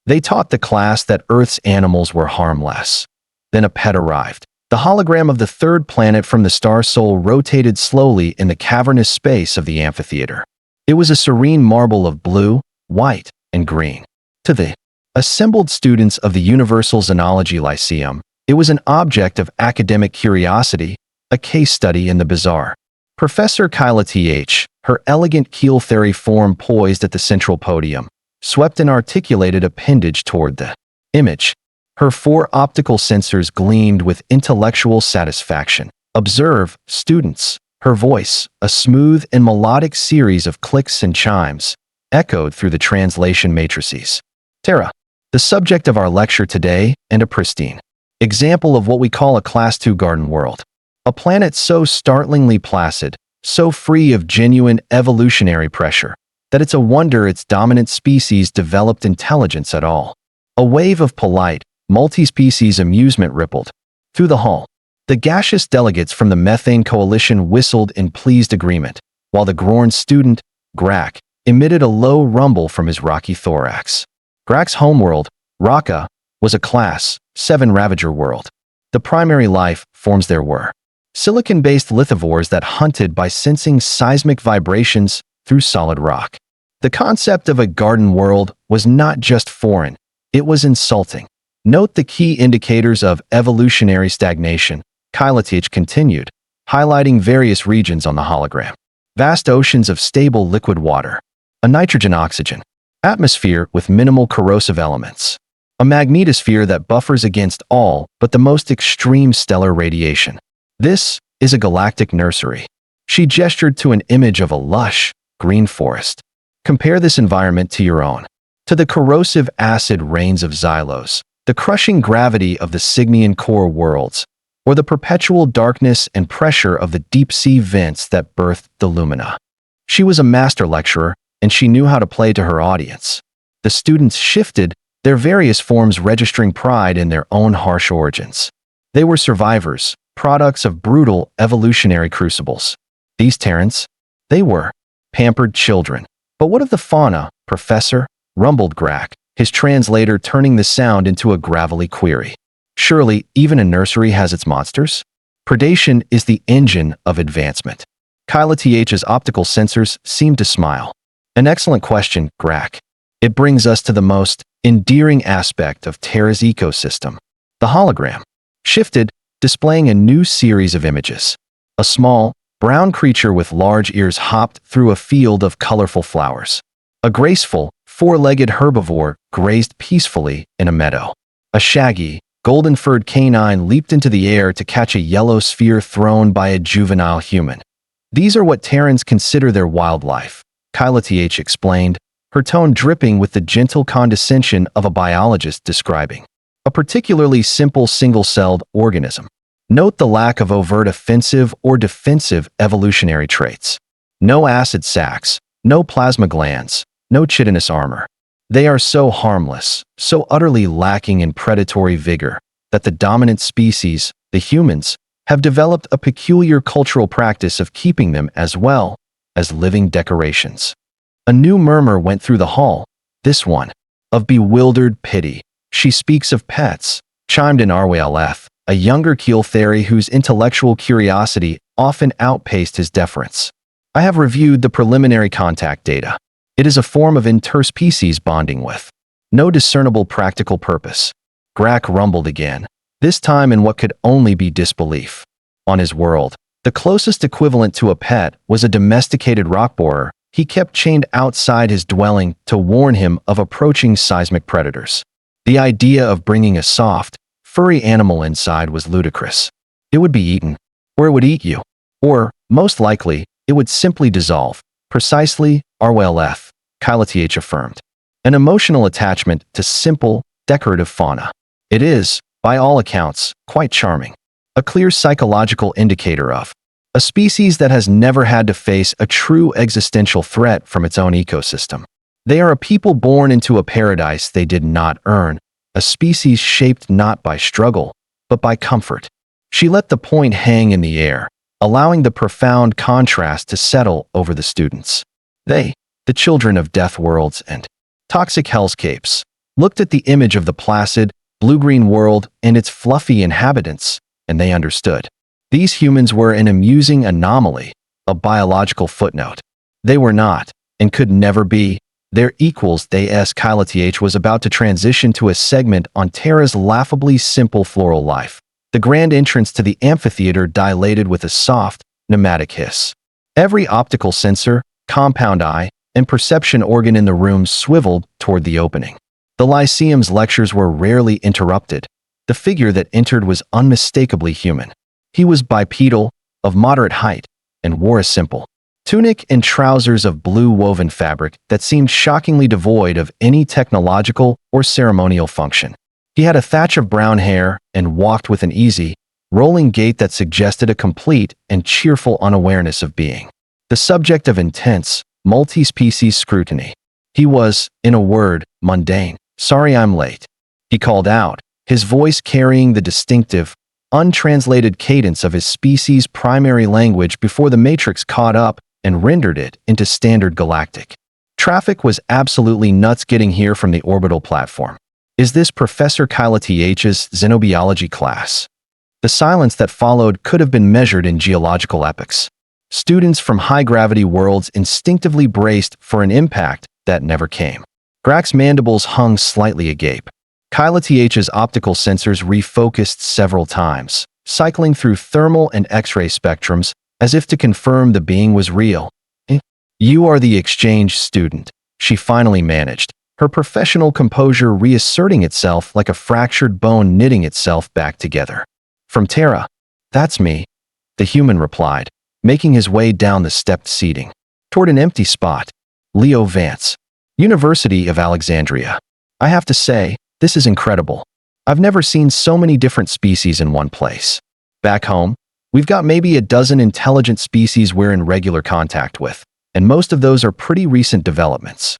They taught the class that Earth's animals were harmless. Then a pet arrived. The hologram of the third planet from the star Sol rotated slowly in the cavernous space of the amphitheater. It was a serene marble of blue, white, and green. To the assembled students of the Universal Xenology Lyceum, it was an object of academic curiosity, a case study in the bizarre. Professor Kyla Th, her elegant keel-theory form poised at the central podium, swept an articulated appendage toward the image. Her 4 optical sensors gleamed with intellectual satisfaction. Observe, students. Her voice, a smooth and melodic series of clicks and chimes, echoed through the translation matrices. Terra, the subject of our lecture today, and a pristine example of what we call a Class 2 garden world. A planet so startlingly placid, so free of genuine evolutionary pressure, that it's a wonder its dominant species developed intelligence at all. A wave of polite, multi-species amusement rippled through the hall. The gaseous delegates from the Methane Coalition whistled in pleased agreement, while the Grorn student, Grak, emitted a low rumble from his rocky thorax. Grak's homeworld, Raka, was a Class 7 Ravager world. The primary life forms there were silicon-based lithivores that hunted by sensing seismic vibrations through solid rock. The concept of a garden world was not just foreign, it was insulting. Note the key indicators of evolutionary stagnation, Kylatich continued, highlighting various regions on the hologram. Vast oceans of stable liquid water, a nitrogen-oxygen atmosphere with minimal corrosive elements, a magnetosphere that buffers against all but the most extreme stellar radiation. This is a galactic nursery. She gestured to an image of a lush, green forest. Compare this environment to your own. To the corrosive acid rains of Xylos, the crushing gravity of the Cygnian core worlds, or the perpetual darkness and pressure of the deep-sea vents that birthed the Lumina. She was a master lecturer, and she knew how to play to her audience. The students shifted, their various forms registering pride in their own harsh origins. They were survivors, products of brutal evolutionary crucibles. These Terrans? They were pampered children. But what of the fauna, Professor? Rumbled Grak, his translator turning the sound into a gravelly query. Surely, even a nursery has its monsters? Predation is the engine of advancement. Kyla Th's optical sensors seemed to smile. An excellent question, Grak. It brings us to the most endearing aspect of Terra's ecosystem. The hologram shifted, displaying a new series of images. A small, brown creature with large ears hopped through a field of colorful flowers. A graceful, 4-legged herbivore grazed peacefully in a meadow. A shaggy, golden-furred canine leaped into the air to catch a yellow sphere thrown by a juvenile human. These are what Terrans consider their wildlife, Kyla Th explained, her tone dripping with the gentle condescension of a biologist describing a particularly simple single-celled organism. Note the lack of overt offensive or defensive evolutionary traits. No acid sacs, no plasma glands, no chitinous armor. They are so harmless, so utterly lacking in predatory vigor, that the dominant species, the humans, have developed a peculiar cultural practice of keeping them as well as living decorations. A new murmur went through the hall, this one, of bewildered pity. She speaks of pets, chimed in RWLF, a younger Keel-Theory whose intellectual curiosity often outpaced his deference. I have reviewed the preliminary contact data. It is a form of interspecies bonding with no discernible practical purpose. Grak rumbled again, this time in what could only be disbelief. On his world, the closest equivalent to a pet was a domesticated rock borer he kept chained outside his dwelling to warn him of approaching seismic predators. The idea of bringing a soft, furry animal inside was ludicrous. It would be eaten, or it would eat you, or, most likely, it would simply dissolve. Precisely, RWLF, Kyla Th affirmed. An emotional attachment to simple, decorative fauna. It is, by all accounts, quite charming. A clear psychological indicator of a species that has never had to face a true existential threat from its own ecosystem. They are a people born into a paradise they did not earn, a species shaped not by struggle, but by comfort. She let the point hang in the air, allowing the profound contrast to settle over the students. They, the children of death worlds and toxic hellscapes, looked at the image of the placid, blue-green world and its fluffy inhabitants, and they understood. These humans were an amusing anomaly, a biological footnote. They were not, and could never be, their equals. Kyla was about to transition to a segment on Terra's laughably simple floral life. The grand entrance to the amphitheater dilated with a soft, pneumatic hiss. Every optical sensor, compound eye, and perception organ in the room swiveled toward the opening. The Lyceum's lectures were rarely interrupted. The figure that entered was unmistakably human. He was bipedal, of moderate height, and wore a simple tunic and trousers of blue woven fabric that seemed shockingly devoid of any technological or ceremonial function. He had a thatch of brown hair and walked with an easy, rolling gait that suggested a complete and cheerful unawareness of being the subject of intense, multi-species scrutiny. He was, in a word, mundane. "Sorry I'm late," he called out, his voice carrying the distinctive, untranslated cadence of his species' primary language before the Matrix caught up and rendered it into standard galactic. Traffic was absolutely nuts getting here from the orbital platform. "Is this Professor Kyla Th's xenobiology class?" The silence that followed could have been measured in geological epochs. Students from high-gravity worlds instinctively braced for an impact that never came. Grak's mandibles hung slightly agape. Kyla Th's optical sensors refocused several times, cycling through thermal and X-ray spectrums as if to confirm the being was real. "You are the exchange student," she finally managed, her professional composure reasserting itself like a fractured bone knitting itself back together. "From Terra." "That's me," the human replied, making his way down the stepped seating toward an empty spot. "Leo Vance, University of Alexandria. I have to say, this is incredible. I've never seen so many different species in one place. Back home, we've got maybe a dozen intelligent species we're in regular contact with, and most of those are pretty recent developments."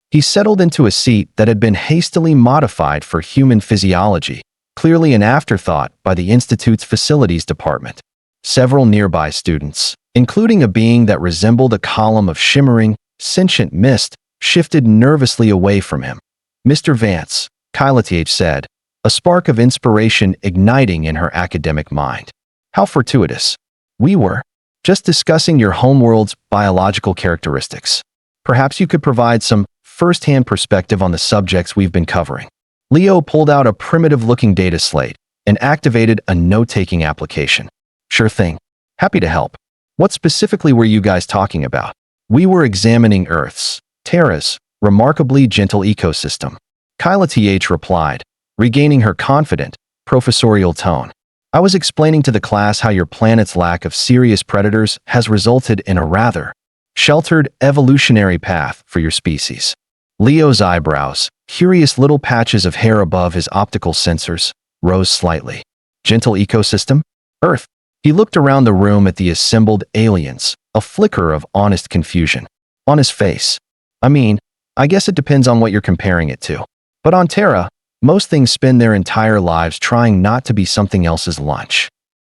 He settled into a seat that had been hastily modified for human physiology, clearly an afterthought by the Institute's facilities department. Several nearby students, including a being that resembled a column of shimmering, sentient mist, shifted nervously away from him. "Mr. Vance," Kyla said, a spark of inspiration igniting in her academic mind. "How fortuitous. We were just discussing your homeworld's biological characteristics. Perhaps you could provide some first-hand perspective on the subjects we've been covering." Leo pulled out a primitive-looking data slate and activated a note-taking application. "Sure thing. Happy to help. What specifically were you guys talking about?" "We were examining Earth's, Terra's, remarkably gentle ecosystem," Kyla replied, regaining her confident, professorial tone. "I was explaining to the class how your planet's lack of serious predators has resulted in a rather sheltered evolutionary path for your species." Leo's eyebrows, curious little patches of hair above his optical sensors, rose slightly. "Gentle ecosystem? Earth?" He looked around the room at the assembled aliens, a flicker of honest confusion on his face. "I mean, I guess it depends on what you're comparing it to. But on Terra, most things spend their entire lives trying not to be something else's lunch."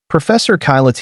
Professor Kyla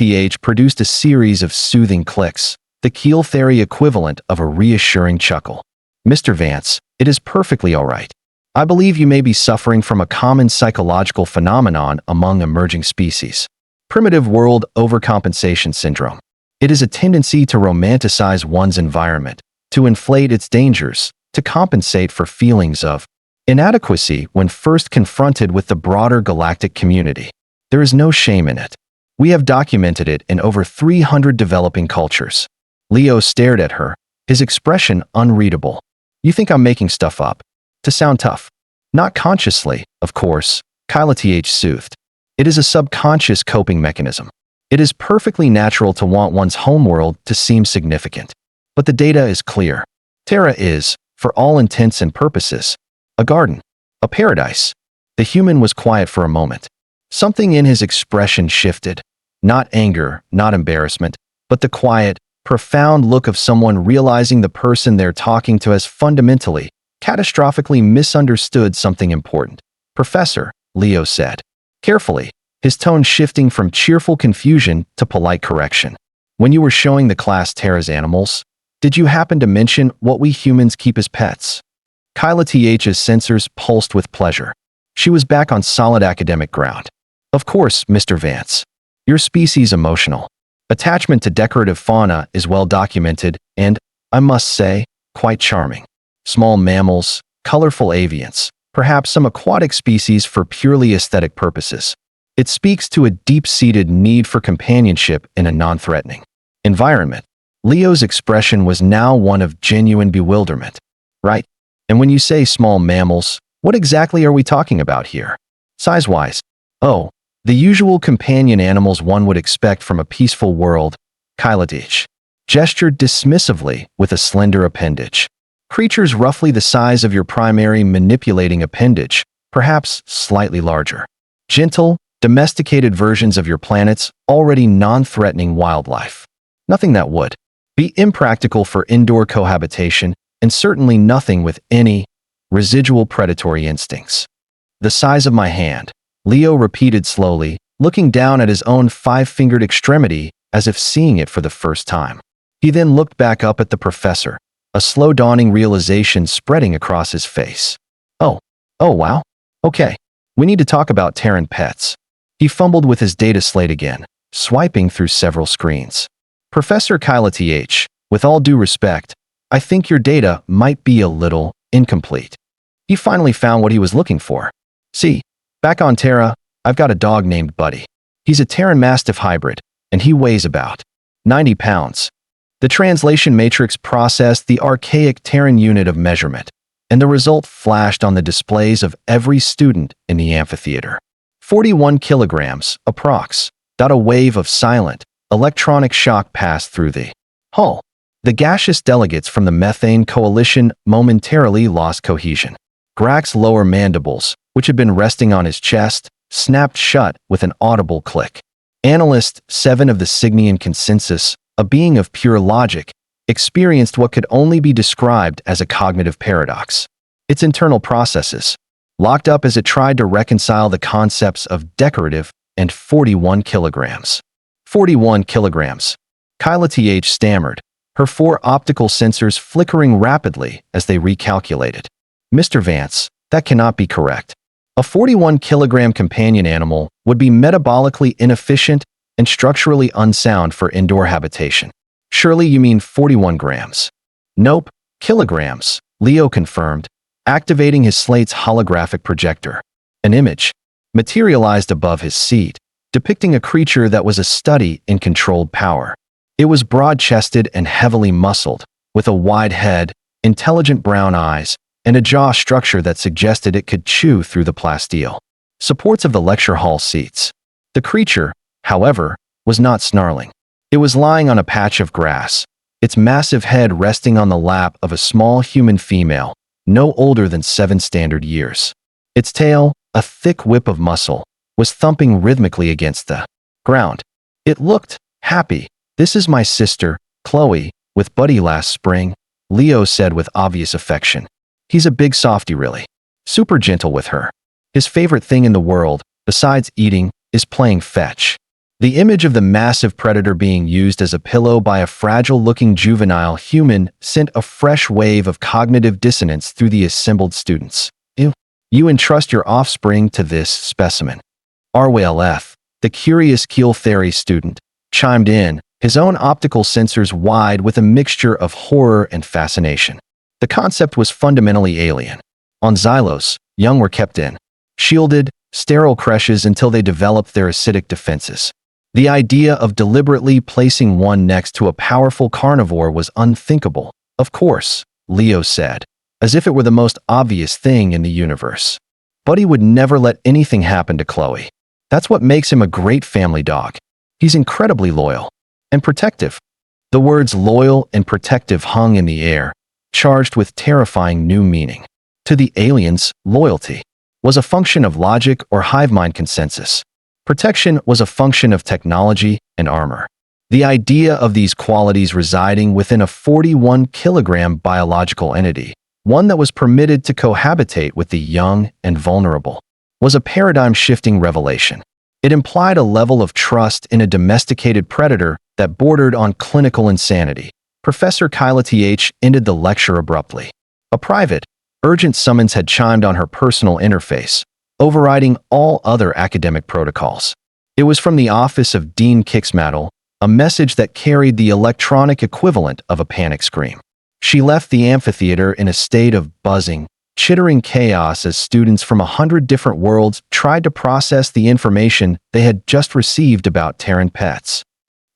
produced a series of soothing clicks, the Keel Theory equivalent of a reassuring chuckle. "Mr. Vance, it is perfectly all right. I believe you may be suffering from a common psychological phenomenon among emerging species. Primitive world overcompensation syndrome. It is a tendency to romanticize one's environment, to inflate its dangers, to compensate for feelings of inadequacy when first confronted with the broader galactic community. There is no shame in it. We have documented it in over 300 developing cultures." Leo stared at her, his expression unreadable. "You think I'm making stuff up to sound tough?" "Not consciously, of course," Kyla soothed. "It is a subconscious coping mechanism. It is perfectly natural to want one's homeworld to seem significant. But the data is clear. Terra is, for all intents and purposes, a garden, a paradise." The human was quiet for a moment. Something in his expression shifted. Not anger, not embarrassment, but the quiet, profound look of someone realizing the person they're talking to has fundamentally, catastrophically misunderstood something important. "Professor," Leo said, carefully, his tone shifting from cheerful confusion to polite correction. "When you were showing the class Terra's animals, did you happen to mention what we humans keep as pets?" Kyla TH's sensors pulsed with pleasure. She was back on solid academic ground. Of course, Mr. Vance. Your species' emotional attachment to decorative fauna is well documented and, I must say, quite charming. Small mammals, colorful avians, perhaps some aquatic species for purely aesthetic purposes. It speaks to a deep-seated need for companionship in a non-threatening environment. Leo's expression was now one of genuine bewilderment. Right? And when you say small mammals, what exactly are we talking about here? Size-wise? Oh, the usual companion animals one would expect from a peaceful world, Kyla gestured dismissively with a slender appendage. Creatures roughly the size of your primary manipulating appendage, perhaps slightly larger. Gentle, domesticated versions of your planet's already non-threatening wildlife. Nothing that would be impractical for indoor cohabitation, and certainly nothing with any residual predatory instincts. The size of my hand, Leo repeated slowly, looking down at his own five-fingered extremity as if seeing it for the first time. He then looked back up at the professor, a slow dawning realization spreading across his face. Oh wow. Okay, we need to talk about Terran pets. He fumbled with his data slate again, swiping through several screens. Professor Kyla with all due respect, I think your data might be a little incomplete. He finally found what he was looking for. See, back on Terra, I've got a dog named Buddy. He's a Terran Mastiff hybrid, and he weighs about 90 pounds. The translation matrix processed the archaic Terran unit of measurement, and the result flashed on the displays of every student in the amphitheater. 41 kilograms, approx. A wave of silent, electronic shock passed through the hull. The gaseous delegates from the Methane Coalition momentarily lost cohesion. Grax's lower mandibles, which had been resting on his chest, snapped shut with an audible click. Analyst 7 of the Cygnian Consensus, a being of pure logic, experienced what could only be described as a cognitive paradox. Its internal processes, locked up as it tried to reconcile the concepts of decorative and 41 kilograms. 41 kilograms. Kyla stammered, her 4 optical sensors flickering rapidly as they recalculated. Mr. Vance, that cannot be correct. A 41-kilogram companion animal would be metabolically inefficient and structurally unsound for indoor habitation. Surely you mean 41 grams. Nope, kilograms, Leo confirmed, activating his slate's holographic projector. An image materialized above his seat, depicting a creature that was a study in controlled power. It was broad-chested and heavily muscled, with a wide head, intelligent brown eyes, and a jaw structure that suggested it could chew through the plasteel supports of the lecture hall seats. The creature, however, was not snarling. It was lying on a patch of grass, its massive head resting on the lap of a small human female, no older than 7 standard years. Its tail, a thick whip of muscle, was thumping rhythmically against the ground. It looked happy. This is my sister, Chloe, with Buddy last spring, Leo said with obvious affection. He's a big softy really. Super gentle with her. His favorite thing in the world, besides eating, is playing fetch. The image of the massive predator being used as a pillow by a fragile-looking juvenile human sent a fresh wave of cognitive dissonance through the assembled students. You entrust your offspring to this specimen. Arwell F., the curious Keel Theory student, chimed in, his own optical sensors wide with a mixture of horror and fascination. The concept was fundamentally alien. On Xylos, young were kept in shielded, sterile creches until they developed their acidic defenses. The idea of deliberately placing one next to a powerful carnivore was unthinkable. Of course, Leo said, as if it were the most obvious thing in the universe. Buddy would never let anything happen to Chloe. That's what makes him a great family dog. He's incredibly loyal and protective. The words loyal and protective hung in the air, charged with terrifying new meaning. To the aliens, loyalty was a function of logic or hive mind consensus. Protection was a function of technology and armor. The idea of these qualities residing within a 41-kilogram biological entity, one that was permitted to cohabitate with the young and vulnerable, was a paradigm-shifting revelation. It implied a level of trust in a domesticated predator that bordered on clinical insanity. Professor Kyla ended the lecture abruptly. A private, Urgent summons had chimed on her personal interface, overriding all other academic protocols. It was from the office of Dean Kixmattle, a message that carried the electronic equivalent of a panic scream. She left the amphitheater in a state of buzzing, chittering chaos as students from 100 different worlds tried to process the information they had just received about Terran pets.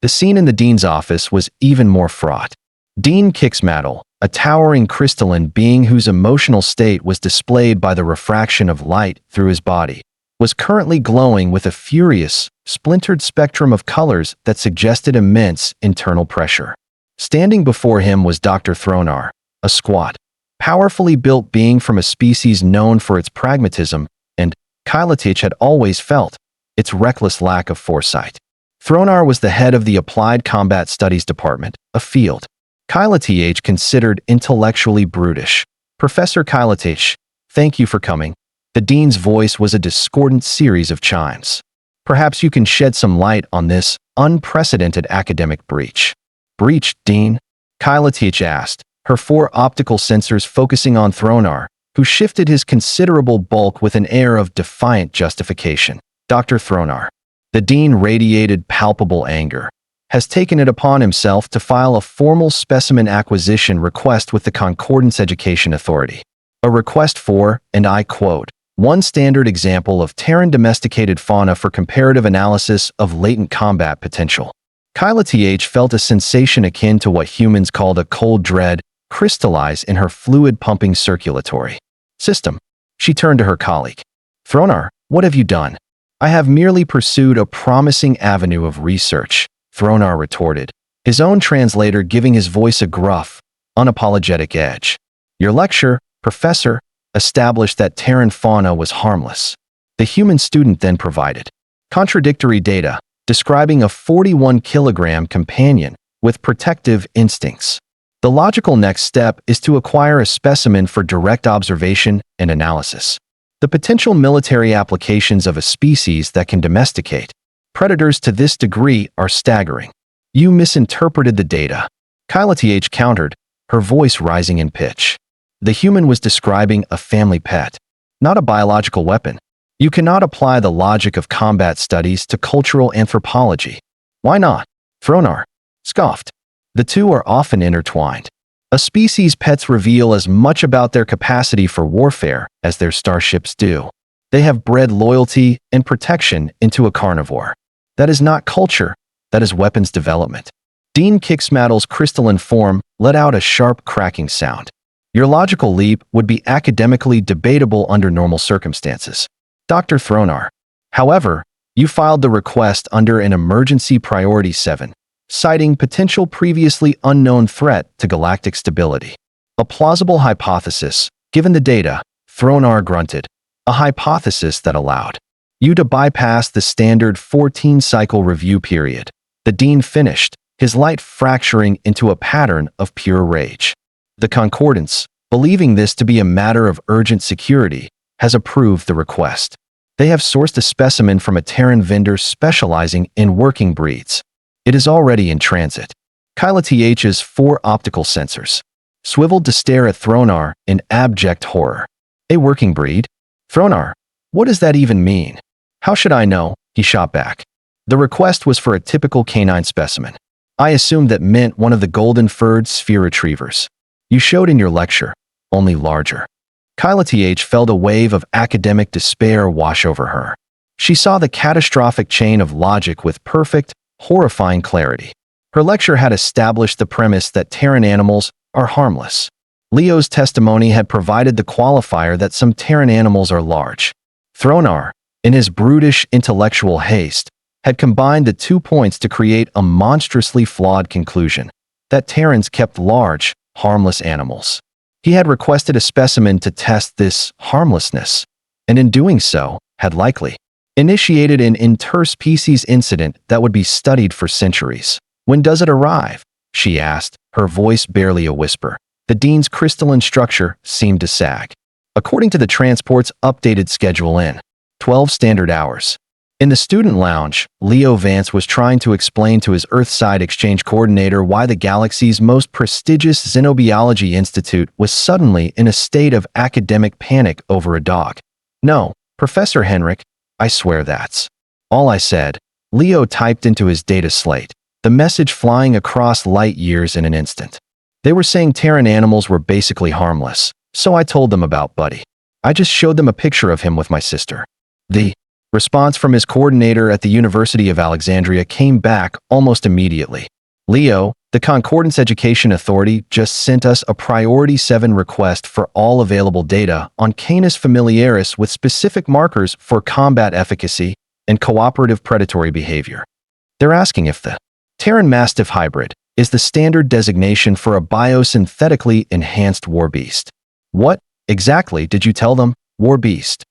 The scene in the dean's office was even more fraught. Dean Kixmattle, a towering crystalline being whose emotional state was displayed by the refraction of light through his body, was currently glowing with a furious, splintered spectrum of colors that suggested immense internal pressure. Standing before him was Dr. Thronar, a squat, powerfully built being from a species known for its pragmatism, and, Kylatich had always felt, its reckless lack of foresight. Thronar was the head of the Applied Combat Studies Department, a field Kylatich considered intellectually brutish. Professor Kylatich, thank you for coming. The dean's voice was a discordant series of chimes. Perhaps you can shed some light on this unprecedented academic breach. Breach, Dean? Kylatich asked, her 4 optical sensors focusing on Thronar, who shifted his considerable bulk with an air of defiant justification. Dr. Thronar. The dean radiated palpable anger. Has taken it upon himself to file a formal specimen acquisition request with the Concordance Education Authority. A request for, and I quote, one standard example of Terran domesticated fauna for comparative analysis of latent combat potential. Kylatich felt a sensation akin to what humans called a cold dread crystallize in her fluid-pumping circulatory system. She turned to her colleague. Thronar, what have you done? I have merely pursued a promising avenue of research, Thronar retorted, his own translator giving his voice a gruff, unapologetic edge. Your lecture, Professor, established that Terran fauna was harmless. The human student then provided contradictory data, describing a 41-kilogram companion with protective instincts. The logical next step is to acquire a specimen for direct observation and analysis. The potential military applications of a species that can domesticate predators to this degree are staggering. You misinterpreted the data. Kylatich countered, her voice rising in pitch. The human was describing a family pet, not a biological weapon. You cannot apply the logic of combat studies to cultural anthropology. Why not? Thronar scoffed. The two are often intertwined. A species' pets reveal as much about their capacity for warfare as their starships do. They have bred loyalty and protection into a carnivore. That is not culture, that is weapons development. Dean Kixmattle's crystalline form let out a sharp cracking sound. Your logical leap would be academically debatable under normal circumstances. Dr. Thronar. However, you filed the request under an emergency priority 7, citing potential previously unknown threat to galactic stability. A plausible hypothesis, given the data, Thronar grunted. A hypothesis that allowed you to bypass the standard 14-cycle review period. The dean finished, his light fracturing into a pattern of pure rage. The Concordance, believing this to be a matter of urgent security, has approved the request. They have sourced a specimen from a Terran vendor specializing in working breeds. It is already in transit. Kylatich's 4 optical sensors swiveled to stare at Thronar in abject horror. A working breed? Thronar, what does that even mean? How should I know? He shot back. The request was for a typical canine specimen. I assumed that meant one of the golden-furred sphere retrievers. You showed in your lecture, only larger. Kylatich felt a wave of academic despair wash over her. She saw the catastrophic chain of logic with perfect, horrifying clarity. Her lecture had established the premise that Terran animals are harmless. Leo's testimony had provided the qualifier that some Terran animals are large. Thronar, in his brutish intellectual haste, had combined the 2 points to create a monstrously flawed conclusion that Terrans kept large, harmless animals. He had requested a specimen to test this harmlessness, and in doing so, had likely initiated an interspecies incident that would be studied for centuries. When does it arrive? She asked, her voice barely a whisper. The dean's crystalline structure seemed to sag. According to the transport's updated schedule in 12 standard hours. In the student lounge, Leo Vance was trying to explain to his Earthside exchange coordinator why the galaxy's most prestigious xenobiology institute was suddenly in a state of academic panic over a dog. "No, Professor Henrik, I swear that's all I said." Leo typed into his data slate, the message flying across light years in an instant. They were saying Terran animals were basically harmless, so I told them about Buddy. I just showed them a picture of him with my sister. The response from his coordinator at the University of Alexandria came back almost immediately. "Leo, the Concordance Education Authority just sent us a Priority 7 request for all available data on Canis familiaris with specific markers for combat efficacy and cooperative predatory behavior. They're asking if the Terran Mastiff hybrid is the standard designation for a biosynthetically enhanced war beast." "What exactly did you tell them, war beast?"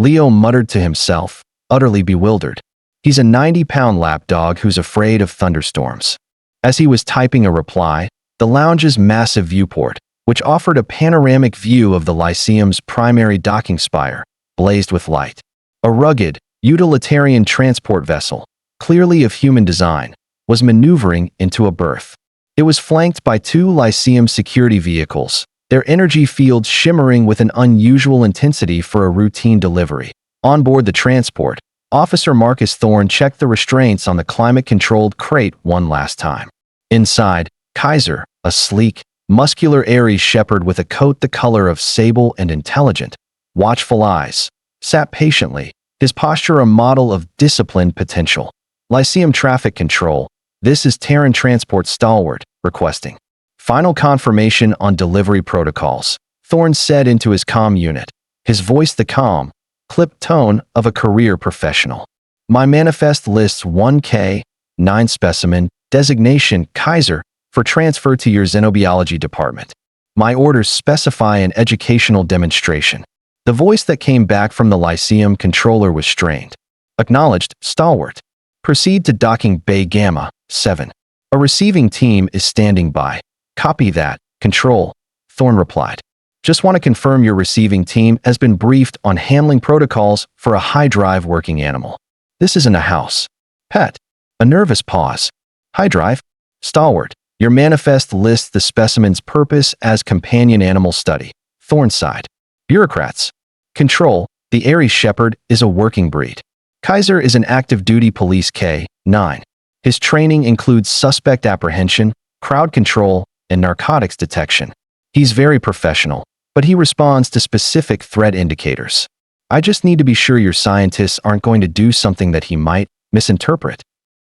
Leo muttered to himself, utterly bewildered. He's a 90-pound lapdog who's afraid of thunderstorms. As he was typing a reply, the lounge's massive viewport, which offered a panoramic view of the Lyceum's primary docking spire, blazed with light. A rugged, utilitarian transport vessel, clearly of human design, was maneuvering into a berth. It was flanked by 2 Lyceum security vehicles, their energy fields shimmering with an unusual intensity for a routine delivery. On board the transport, Officer Marcus Thorne checked the restraints on the climate-controlled crate one last time. Inside, Kaiser, a sleek, muscular Aries shepherd with a coat the color of sable and intelligent, watchful eyes, sat patiently, his posture a model of disciplined potential. "Lyceum traffic control, this is Terran Transport Stalwart, requesting final confirmation on delivery protocols," Thorne said into his comm unit, his voice the calm, clipped tone of a career professional. "My manifest lists 1K, 9 specimen, designation Kaiser, for transfer to your xenobiology department. My orders specify an educational demonstration." The voice that came back from the Lyceum controller was strained. "Acknowledged, Stalwart. Proceed to docking Bay Gamma, 7. A receiving team is standing by. Copy that, Control," Thorne replied. "Just want to confirm your receiving team has been briefed on handling protocols for a high-drive working animal. This isn't a house. Pet." A nervous pause. "High drive? Stalwart, your manifest lists the specimen's purpose as companion animal study," Thorne sighed. "Bureaucrats. Control, the Aries Shepherd is a working breed. Kaiser is an active-duty police K-9. His training includes suspect apprehension, crowd control, and narcotics detection. He's very professional, but he responds to specific threat indicators. I just need to be sure your scientists aren't going to do something that he might misinterpret."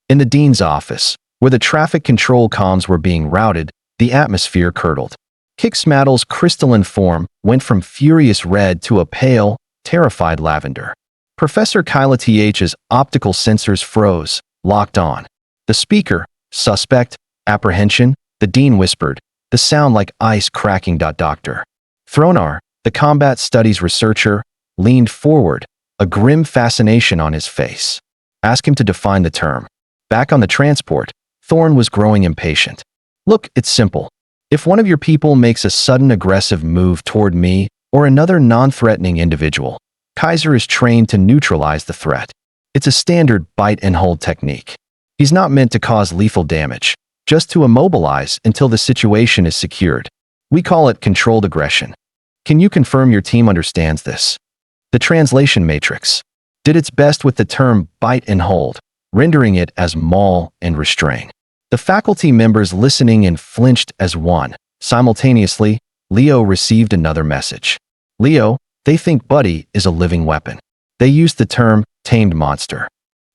In the dean's office, where the traffic control comms were being routed, the atmosphere curdled. Kix Smaddle's crystalline form went from furious red to a pale, terrified lavender. Professor Kyla Th's optical sensors froze, locked on. "The speaker, suspect, apprehension," the dean whispered, the sound like ice cracking. Dr. Thronar, the combat studies researcher, leaned forward, a grim fascination on his face. "Ask him to define the term." Back on the transport, Thorne was growing impatient. "Look, it's simple. If one of your people makes a sudden aggressive move toward me or another non-threatening individual, Kaiser is trained to neutralize the threat. It's a standard bite and hold technique. He's not meant to cause lethal damage, just to immobilize until the situation is secured. We call it controlled aggression. Can you confirm your team understands this?" The translation matrix did its best with the term bite and hold, rendering it as maul and restrain. The faculty members listening in flinched as one. Simultaneously, Leo received another message. "Leo, they think Buddy is a living weapon. They used the term tamed monster."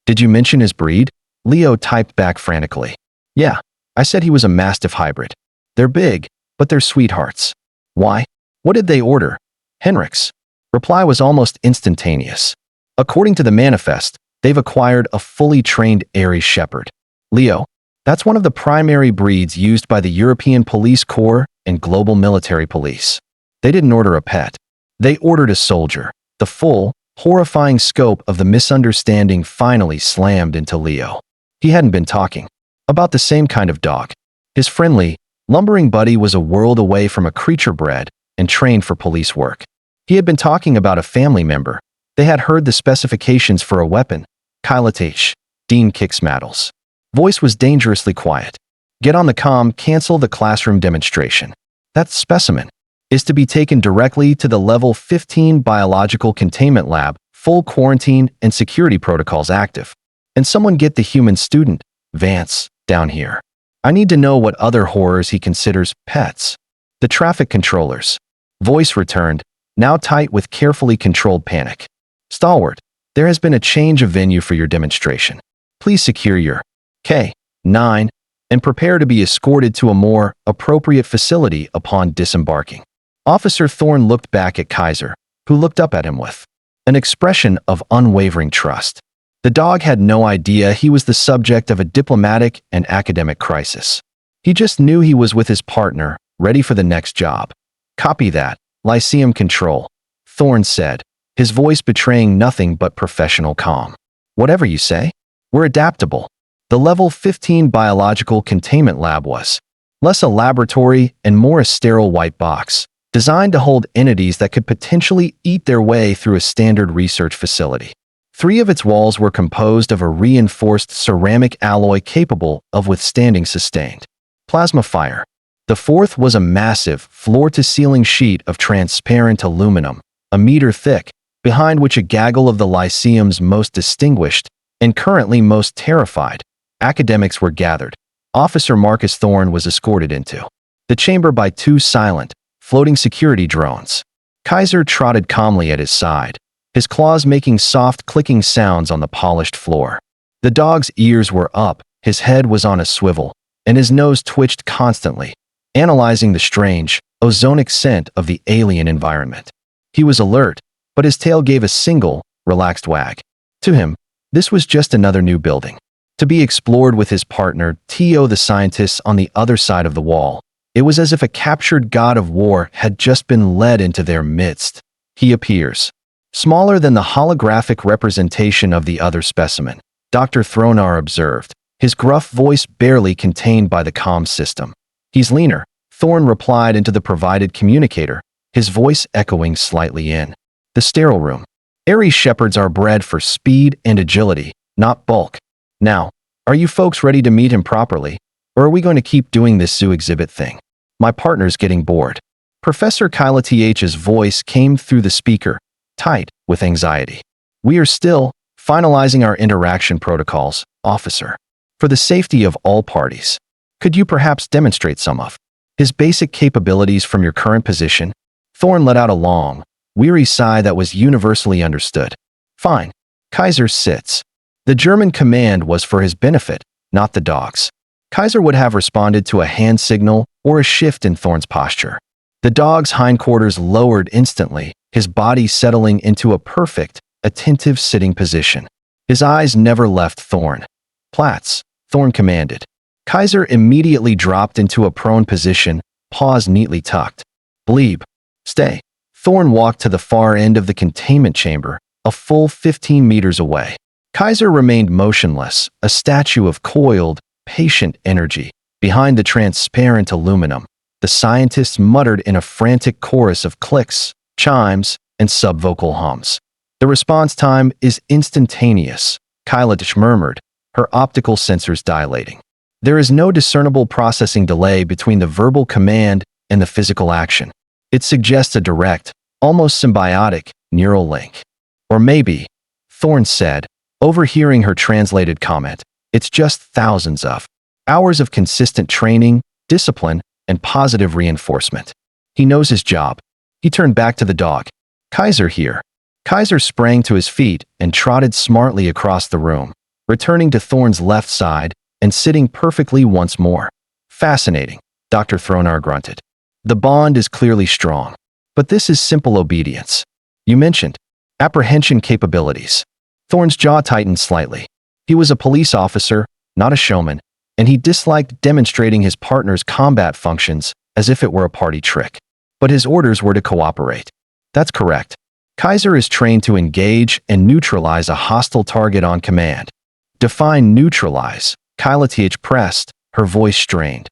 "Did you mention his breed?" Leo typed back frantically. "Yeah, I said he was a Mastiff hybrid. They're big, but they're sweethearts." "Why? What did they order?" Henrik's reply was almost instantaneous. "According to the manifest, they've acquired a fully trained Aries Shepherd." "Leo, that's one of the primary breeds used by the European Police Corps and Global Military Police. They didn't order a pet. They ordered a soldier." The full, horrifying scope of the misunderstanding finally slammed into Leo. He hadn't been talking about the same kind of dog. His friendly, lumbering buddy was a world away from a creature bred and trained for police work. He had been talking about a family member. They had heard the specifications for a weapon, Kyla Dean Kicksmattles. Voice was dangerously quiet. Get on the comm, cancel the classroom demonstration. That specimen is to be taken directly to the Level 15 Biological Containment Lab, full quarantine and security protocols active. And someone get the human student, Vance, down here. I need to know what other horrors he considers pets. The traffic controllers. Voice returned, now tight with carefully controlled panic. Stalwart, there has been a change of venue for your demonstration. Please secure your K-9 and prepare to be escorted to a more appropriate facility upon disembarking. Officer Thorne looked back at Kaiser, who looked up at him with an expression of unwavering trust. The dog had no idea he was the subject of a diplomatic and academic crisis. He just knew he was with his partner, ready for the next job. Copy that, Lyceum Control, Thorne said, his voice betraying nothing but professional calm. Whatever you say, we're adaptable. The Level 15 Biological Containment Lab was less a laboratory and more a sterile white box, designed to hold entities that could potentially eat their way through a standard research facility. 3 of its walls were composed of a reinforced ceramic alloy capable of withstanding sustained plasma fire. The 4th was a massive, floor-to-ceiling sheet of transparent aluminum, a meter thick, behind which a gaggle of the Lyceum's most distinguished and currently most terrified academics were gathered. Officer Marcus Thorne was escorted into the chamber by 2 silent, floating security drones. Kaiser trotted calmly at his side, his claws making soft clicking sounds on the polished floor. The dog's ears were up, his head was on a swivel, and his nose twitched constantly, analyzing the strange, ozonic scent of the alien environment. He was alert, but his tail gave a single, relaxed wag. To him, this was just another new building, to be explored with his partner, T.O. the scientists on the other side of the wall. It was as if a captured god of war had just been led into their midst. He appears smaller than the holographic representation of the other specimen, Dr. Thronar observed, his gruff voice barely contained by the comm system. He's leaner, Thorne replied into the provided communicator, his voice echoing slightly in the sterile room. Aries shepherds are bred for speed and agility, not bulk. Now, are you folks ready to meet him properly, or are we going to keep doing this zoo exhibit thing? My partner's getting bored. Professor Kyla Th's voice came through the speaker, tight with anxiety. We are still finalizing our interaction protocols, officer. For the safety of all parties, could you perhaps demonstrate some of his basic capabilities from your current position? Thorne let out a long, weary sigh that was universally understood. Fine. Kaiser sits. The German command was for his benefit, not the dog's. Kaiser would have responded to a hand signal or a shift in Thorne's posture. The dog's hindquarters lowered instantly, his body settling into a perfect, attentive sitting position. His eyes never left Thorne. Platz, Thorne commanded. Kaiser immediately dropped into a prone position, paws neatly tucked. Bleeb. Stay. Thorne walked to the far end of the containment chamber, a full 15 meters away. Kaiser remained motionless, a statue of coiled, patient energy. Behind the transparent aluminum, the scientists muttered in a frantic chorus of clicks, chimes, and subvocal hums. The response time is instantaneous, Kyla murmured, her optical sensors dilating. There is no discernible processing delay between the verbal command and the physical action. It suggests a direct, almost symbiotic, neural link. Or maybe, Thorne said, overhearing her translated comment, it's just thousands of hours of consistent training, discipline, and positive reinforcement. He knows his job. He turned back to the dog. Kaiser here. Kaiser sprang to his feet and trotted smartly across the room, returning to Thorne's left side and sitting perfectly once more. Fascinating, Dr. Thronar grunted. The bond is clearly strong, but this is simple obedience. You mentioned apprehension capabilities. Thorne's jaw tightened slightly. He was a police officer, not a showman, and he disliked demonstrating his partner's combat functions as if it were a party trick. But his orders were to cooperate. That's correct. Kaiser is trained to engage and neutralize a hostile target on command. Define neutralize, Kyla pressed, her voice strained.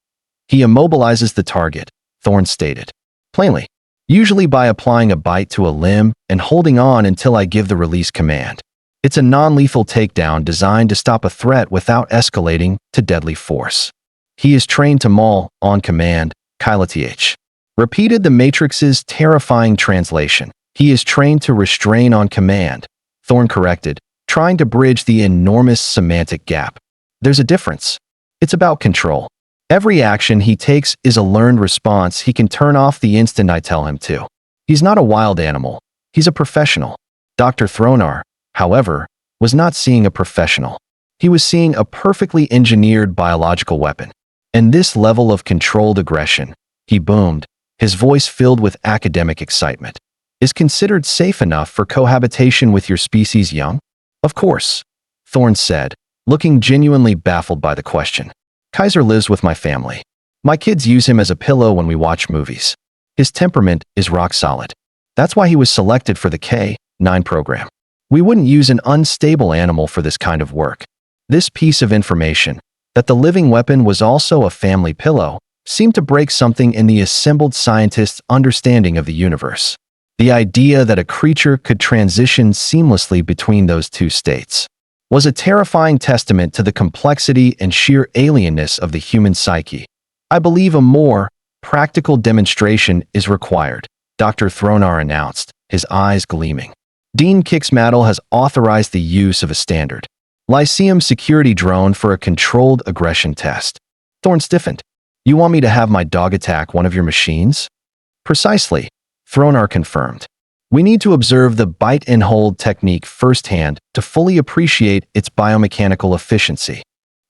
He immobilizes the target, Thorne stated. Plainly, usually by applying a bite to a limb and holding on until I give the release command. It's a non-lethal takedown designed to stop a threat without escalating to deadly force. He is trained to maul on command, Galactic. Repeated the Matrix's terrifying translation. He is trained to restrain on command, Thorn corrected, trying to bridge the enormous semantic gap. There's a difference. It's about control. Every action he takes is a learned response he can turn off the instant I tell him to. He's not a wild animal. He's a professional. Dr. Thronar, however, was not seeing a professional. He was seeing a perfectly engineered biological weapon. And this level of controlled aggression, he boomed, his voice filled with academic excitement, is considered safe enough for cohabitation with your species' young? Of course, Thorn said, looking genuinely baffled by the question. Kaiser lives with my family. My kids use him as a pillow when we watch movies. His temperament is rock solid. That's why he was selected for the K-9 program. We wouldn't use an unstable animal for this kind of work. This piece of information, that the living weapon was also a family pillow, seemed to break something in the assembled scientists' understanding of the universe. The idea that a creature could transition seamlessly between those two states was a terrifying testament to the complexity and sheer alienness of the human psyche. I believe a more practical demonstration is required, Dr. Thronar announced, his eyes gleaming. Dean Kixmattle has authorized the use of a standard Lyceum security drone for a controlled aggression test. Thorn stiffened. You want me to have my dog attack one of your machines? Precisely, Thronar confirmed. We need to observe the bite and hold technique firsthand to fully appreciate its biomechanical efficiency.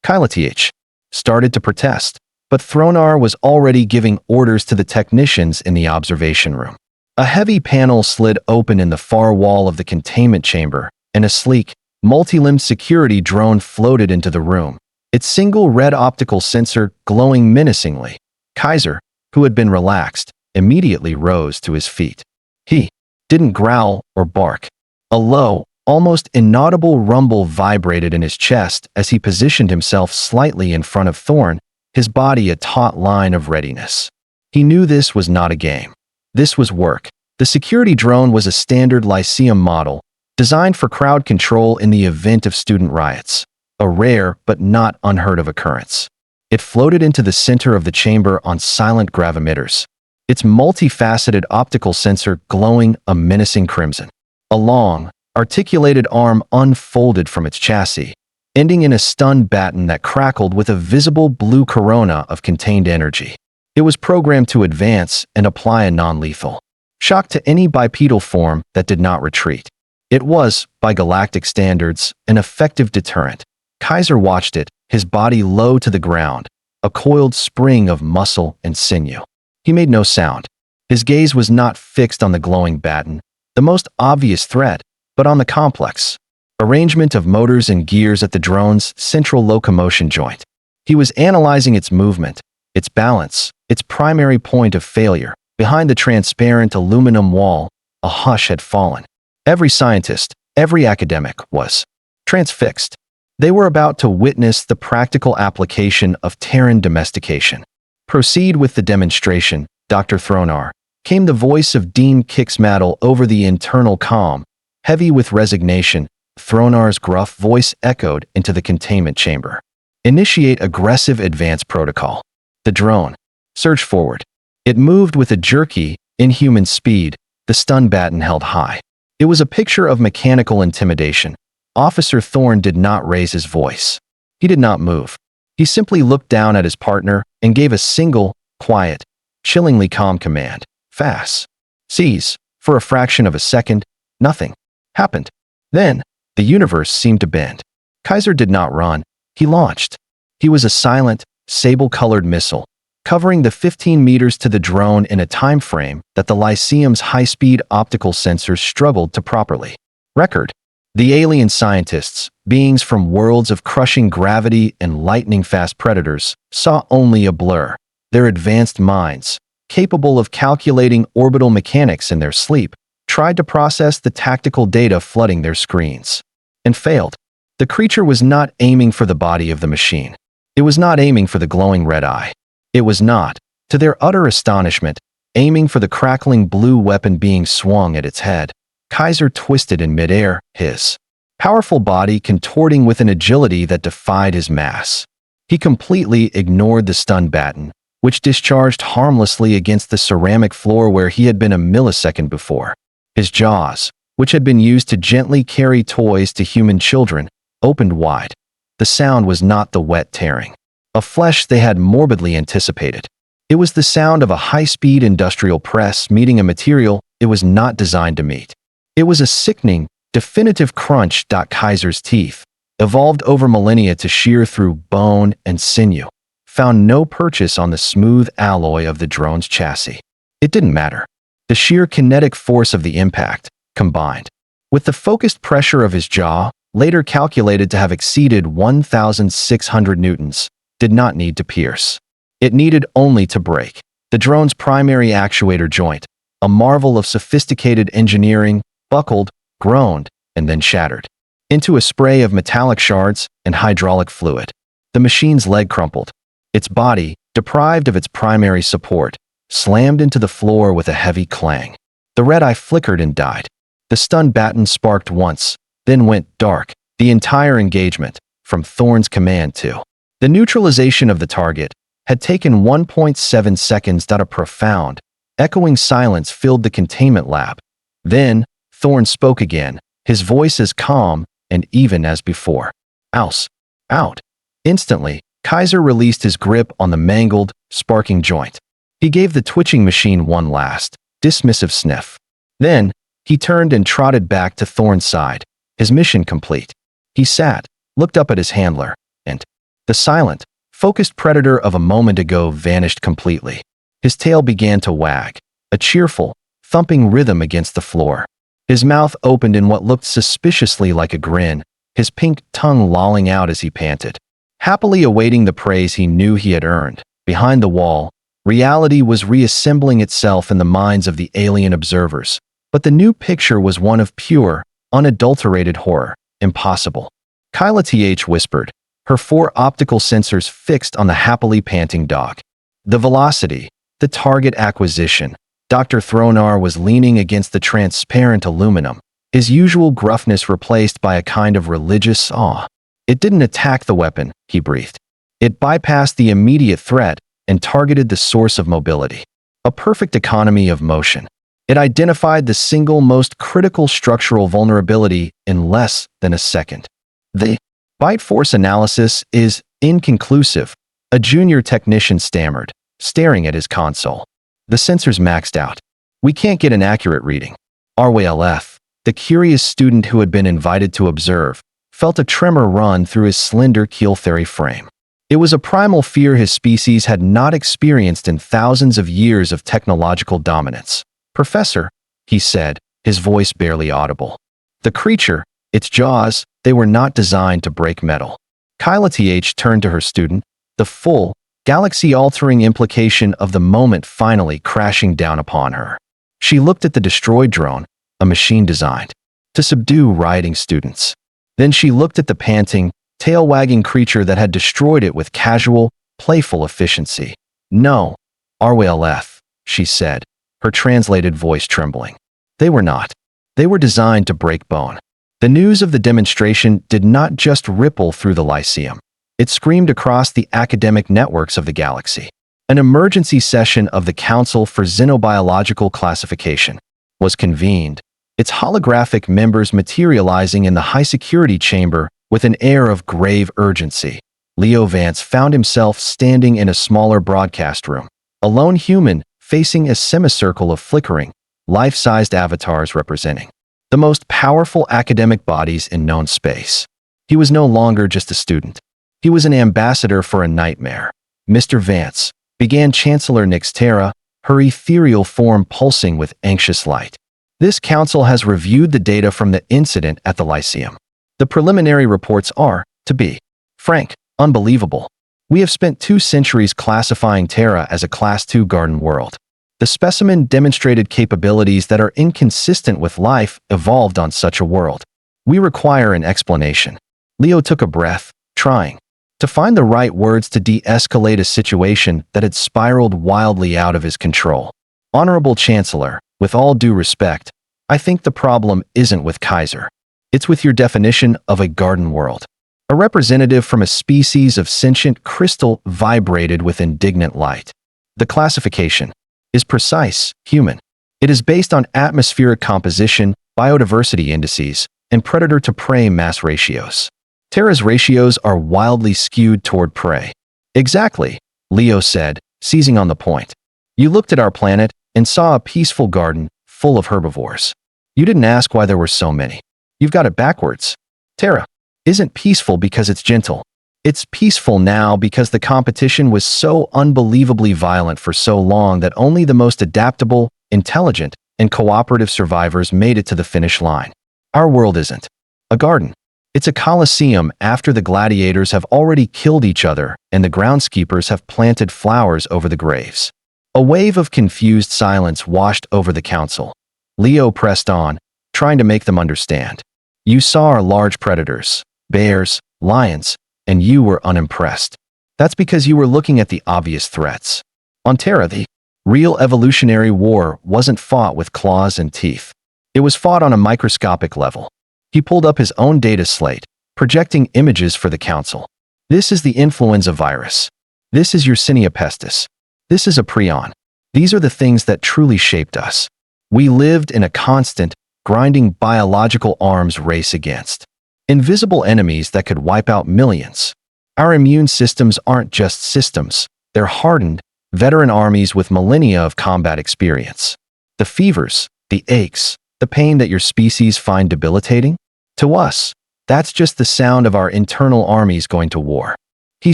Galactic started to protest, but Thronar was already giving orders to the technicians in the observation room. A heavy panel slid open in the far wall of the containment chamber, and a sleek, multi-limbed security drone floated into the room, its single red optical sensor glowing menacingly. Kaiser, who had been relaxed, immediately rose to his feet. He didn't growl or bark. A low, almost inaudible rumble vibrated in his chest as he positioned himself slightly in front of Thorn, his body a taut line of readiness. He knew this was not a game. This was work. The security drone was a standard Lyceum model, designed for crowd control in the event of student riots, a rare but not unheard of occurrence. It floated into the center of the chamber on silent gravimeters, its multifaceted optical sensor glowing a menacing crimson. A long, articulated arm unfolded from its chassis, ending in a stun baton that crackled with a visible blue corona of contained energy. It was programmed to advance and apply a non-lethal shock to any bipedal form that did not retreat. It was, by galactic standards, an effective deterrent. Kaiser watched it, his body low to the ground, a coiled spring of muscle and sinew. He made no sound. His gaze was not fixed on the glowing baton, the most obvious threat, but on the complex arrangement of motors and gears at the drone's central locomotion joint. He was analyzing its movement, its balance, its primary point of failure. Behind the transparent aluminum wall, a hush had fallen. Every scientist, every academic was transfixed. They were about to witness the practical application of Terran domestication. Proceed with the demonstration, Dr. Thronar, came the voice of Dean Kixmattle over the internal comm. Heavy with resignation, Thronar's gruff voice echoed into the containment chamber. Initiate aggressive advance protocol. The drone surged forward. It moved with a jerky, inhuman speed, the stun baton held high. It was a picture of mechanical intimidation. Officer Thorn did not raise his voice. He did not move. He simply looked down at his partner and gave a single, quiet, chillingly calm command. Fast. Seize. For a fraction of a second, nothing happened. Then, the universe seemed to bend. Kaiser did not run. He launched. He was a silent, sable-colored missile, covering the 15 meters to the drone in a time frame that the Lyceum's high-speed optical sensors struggled to properly record. The alien scientists, beings from worlds of crushing gravity and lightning-fast predators, saw only a blur. Their advanced minds, capable of calculating orbital mechanics in their sleep, tried to process the tactical data flooding their screens, and failed. The creature was not aiming for the body of the machine. It was not aiming for the glowing red eye. It was not, to their utter astonishment, aiming for the crackling blue weapon being swung at its head. Kaiser twisted in midair, his powerful body contorting with an agility that defied his mass. He completely ignored the stun baton, which discharged harmlessly against the ceramic floor where he had been a millisecond before. His jaws, which had been used to gently carry toys to human children, opened wide. The sound was not the wet tearing of flesh they had morbidly anticipated. It was the sound of a high-speed industrial press meeting a material it was not designed to meet. It was a sickening, definitive crunch. Kaiser's teeth, evolved over millennia to shear through bone and sinew, found no purchase on the smooth alloy of the drone's chassis. It didn't matter. The sheer kinetic force of the impact, combined with the focused pressure of his jaw, later calculated to have exceeded 1,600 newtons, did not need to pierce. It needed only to break. The drone's primary actuator joint, a marvel of sophisticated engineering, buckled, groaned, and then shattered into a spray of metallic shards and hydraulic fluid. The machine's leg crumpled. Its body, deprived of its primary support, slammed into the floor with a heavy clang. The red eye flickered and died. The stun baton sparked once, then went dark. The entire engagement, from Thorne's command to the neutralization of the target, had taken 1.7 seconds. A profound, echoing silence filled the containment lab. Then, Thorne spoke again, his voice as calm and even as before. Ouse. Out. Instantly, Kaiser released his grip on the mangled, sparking joint. He gave the twitching machine one last, dismissive sniff. Then, he turned and trotted back to Thorne's side, his mission complete. He sat, looked up at his handler, and the silent, focused predator of a moment ago vanished completely. His tail began to wag, a cheerful, thumping rhythm against the floor. His mouth opened in what looked suspiciously like a grin, his pink tongue lolling out as he panted, happily awaiting the praise he knew he had earned. Behind the wall, reality was reassembling itself in the minds of the alien observers, but the new picture was one of pure, unadulterated horror. Impossible. Kyla Th whispered, her 4 optical sensors fixed on the happily panting dog. The velocity, the target acquisition. Dr. Thronar was leaning against the transparent aluminum, his usual gruffness replaced by a kind of religious awe. It didn't attack the weapon, he breathed. It bypassed the immediate threat and targeted the source of mobility. A perfect economy of motion. It identified the single most critical structural vulnerability in less than a second. The bite force analysis is inconclusive, a junior technician stammered, staring at his console. The sensors maxed out. We can't get an accurate reading. RWLF, the curious student who had been invited to observe, felt a tremor run through his slender Keelthery frame. It was a primal fear his species had not experienced in thousands of years of technological dominance. Professor, he said, his voice barely audible. The creature, its jaws, they were not designed to break metal. Kyla Th turned to her student, the full, galaxy-altering implication of the moment finally crashing down upon her. She looked at the destroyed drone, a machine designed to subdue rioting students. Then she looked at the panting, tail-wagging creature that had destroyed it with casual, playful efficiency. No, RWLF, she said, her translated voice trembling. They were not. They were designed to break bone. The news of the demonstration did not just ripple through the Lyceum. It screamed across the academic networks of the galaxy. An emergency session of the Council for Xenobiological Classification was convened, its holographic members materializing in the high-security chamber with an air of grave urgency. Leo Vance found himself standing in a smaller broadcast room, a lone human facing a semicircle of flickering, life-sized avatars representing the most powerful academic bodies in known space. He was no longer just a student. He was an ambassador for a nightmare. Mr. Vance, began Chancellor Nixtera, her ethereal form pulsing with anxious light. This council has reviewed the data from the incident at the Lyceum. The preliminary reports are, to be frank, unbelievable. We have spent 2 centuries classifying Terra as a Class II garden world. The specimen demonstrated capabilities that are inconsistent with life evolved on such a world. We require an explanation. Leo took a breath, trying to find the right words to de-escalate a situation that had spiraled wildly out of his control. Honorable Chancellor, with all due respect, I think the problem isn't with Kaiser. It's with your definition of a garden world. A representative from a species of sentient crystal vibrated with indignant light. The classification is precise, human. It is based on atmospheric composition, biodiversity indices, and predator-to-prey mass ratios. Terra's ratios are wildly skewed toward prey. Exactly, Leo said, seizing on the point. You looked at our planet and saw a peaceful garden full of herbivores. You didn't ask why there were so many. You've got it backwards. Terra isn't peaceful because it's gentle. It's peaceful now because the competition was so unbelievably violent for so long that only the most adaptable, intelligent, and cooperative survivors made it to the finish line. Our world isn't a garden. It's a coliseum after the gladiators have already killed each other and the groundskeepers have planted flowers over the graves. A wave of confused silence washed over the council. Leo pressed on, trying to make them understand. You saw our large predators, bears, lions, and you were unimpressed. That's because you were looking at the obvious threats. On Terra, the real evolutionary war wasn't fought with claws and teeth. It was fought on a microscopic level. He pulled up his own data slate, projecting images for the council. This is the influenza virus. This is Yersinia pestis. This is a prion. These are the things that truly shaped us. We lived in a constant, grinding biological arms race against invisible enemies that could wipe out millions. Our immune systems aren't just systems. They're hardened, veteran armies with millennia of combat experience. The fevers, the aches, the pain that your species find debilitating? To us, that's just the sound of our internal armies going to war. He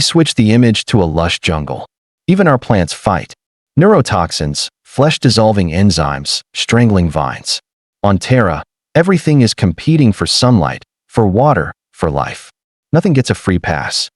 switched the image to a lush jungle. Even our plants fight. Neurotoxins, flesh-dissolving enzymes, strangling vines. On Terra, everything is competing for sunlight, for water, for life. Nothing gets a free pass.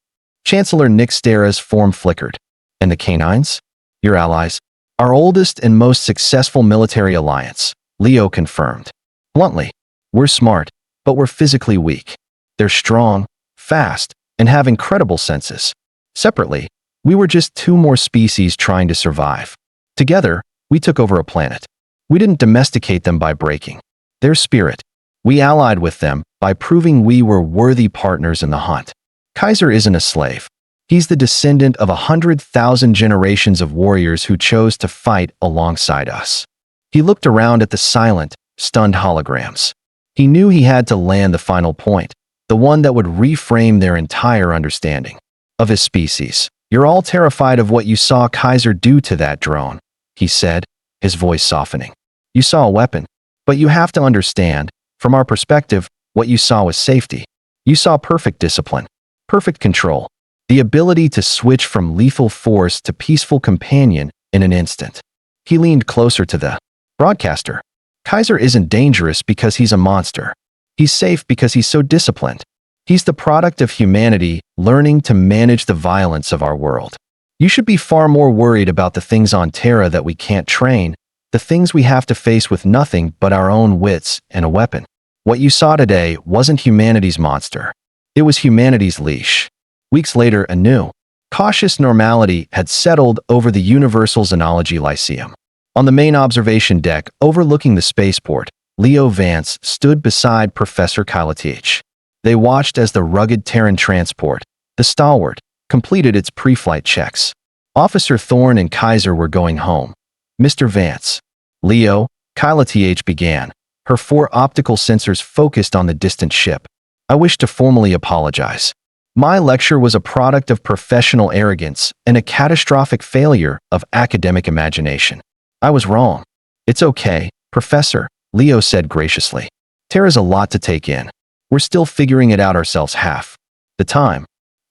Chancellor Nick Stara's form flickered. And the canines? Your allies. Our oldest and most successful military alliance, Leo confirmed. Bluntly, we're smart, but we're physically weak. They're strong, fast, and have incredible senses. Separately, we were just two more species trying to survive. Together, we took over a planet. We didn't domesticate them by breaking their spirit. We allied with them by proving we were worthy partners in the hunt. Kaiser isn't a slave. He's the descendant of 100,000 generations of warriors who chose to fight alongside us. He looked around at the silent, stunned holograms. He knew he had to land the final point, the one that would reframe their entire understanding of his species. You're all terrified of what you saw Kaiser do to that drone, he said, his voice softening. You saw a weapon, but you have to understand, from our perspective, what you saw was safety. You saw perfect discipline, perfect control, the ability to switch from lethal force to peaceful companion in an instant. He leaned closer to the broadcaster. Kaiser isn't dangerous because he's a monster. He's safe because he's so disciplined. He's the product of humanity learning to manage the violence of our world. You should be far more worried about the things on Terra that we can't train, the things we have to face with nothing but our own wits and a weapon. What you saw today wasn't humanity's monster. It was humanity's leash. Weeks later, a new, cautious normality had settled over the Universal Xenology Lyceum. On the main observation deck, overlooking the spaceport, Leo Vance stood beside Professor Galactic. They watched as the rugged Terran transport, the Stalwart, completed its pre-flight checks. Officer Thorne and Kaiser were going home. Mr. Vance. Leo, Galactic began, her 4 optical sensors focused on the distant ship. I wish to formally apologize. My lecture was a product of professional arrogance and a catastrophic failure of academic imagination. I was wrong. It's okay, Professor, Leo said graciously. Terra's a lot to take in. We're still figuring it out ourselves half the time.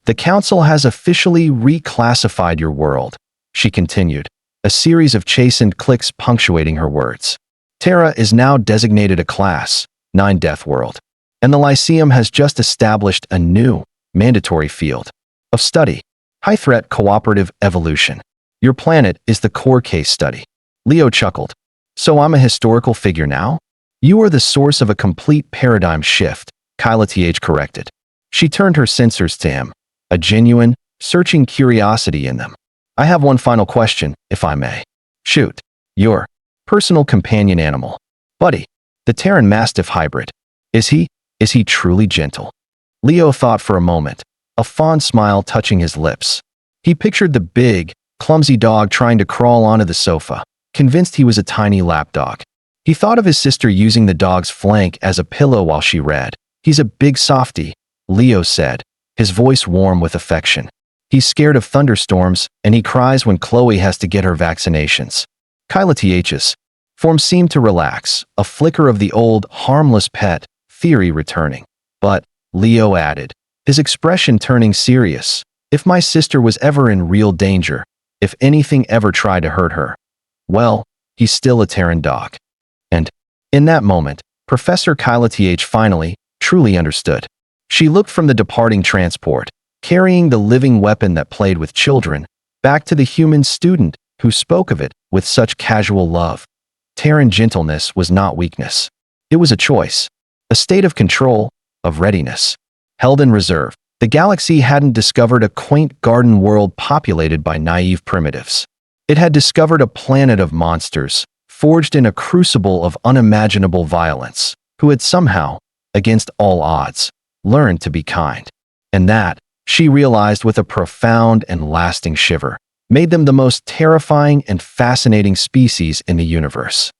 The Council has officially reclassified your world, she continued, a series of chastened clicks punctuating her words. Terra is now designated a Class 9 Death World, and the Lyceum has just established a new, mandatory field of study, high-threat cooperative evolution. Your planet is the core case study. Leo chuckled. So I'm a historical figure now? You are the source of a complete paradigm shift, Galactic corrected. She turned her sensors to him, a genuine, searching curiosity in them. I have one final question, if I may. Shoot. Your personal companion animal. Buddy. The Terran Mastiff hybrid. Is he Is he truly gentle? Leo thought for a moment, a fond smile touching his lips. He pictured the big, clumsy dog trying to crawl onto the sofa, convinced he was a tiny lapdog. He thought of his sister using the dog's flank as a pillow while she read. He's a big softy, Leo said, his voice warm with affection. He's scared of thunderstorms, and he cries when Chloe has to get her vaccinations. Kylath's form seemed to relax, a flicker of the old, harmless pet theory returning. But, Leo added, his expression turning serious, if my sister was ever in real danger, if anything ever tried to hurt her, well, he's still a Terran dog. And, in that moment, Professor Kylath finally, truly understood. She looked from the departing transport, carrying the living weapon that played with children, back to the human student who spoke of it with such casual love. Terran gentleness was not weakness. It was a choice, a state of control, of readiness. Held in reserve, the galaxy hadn't discovered a quaint garden world populated by naive primitives. It had discovered a planet of monsters, forged in a crucible of unimaginable violence, who had somehow, against all odds, learned to be kind. And that, she realized with a profound and lasting shiver, made them the most terrifying and fascinating species in the universe.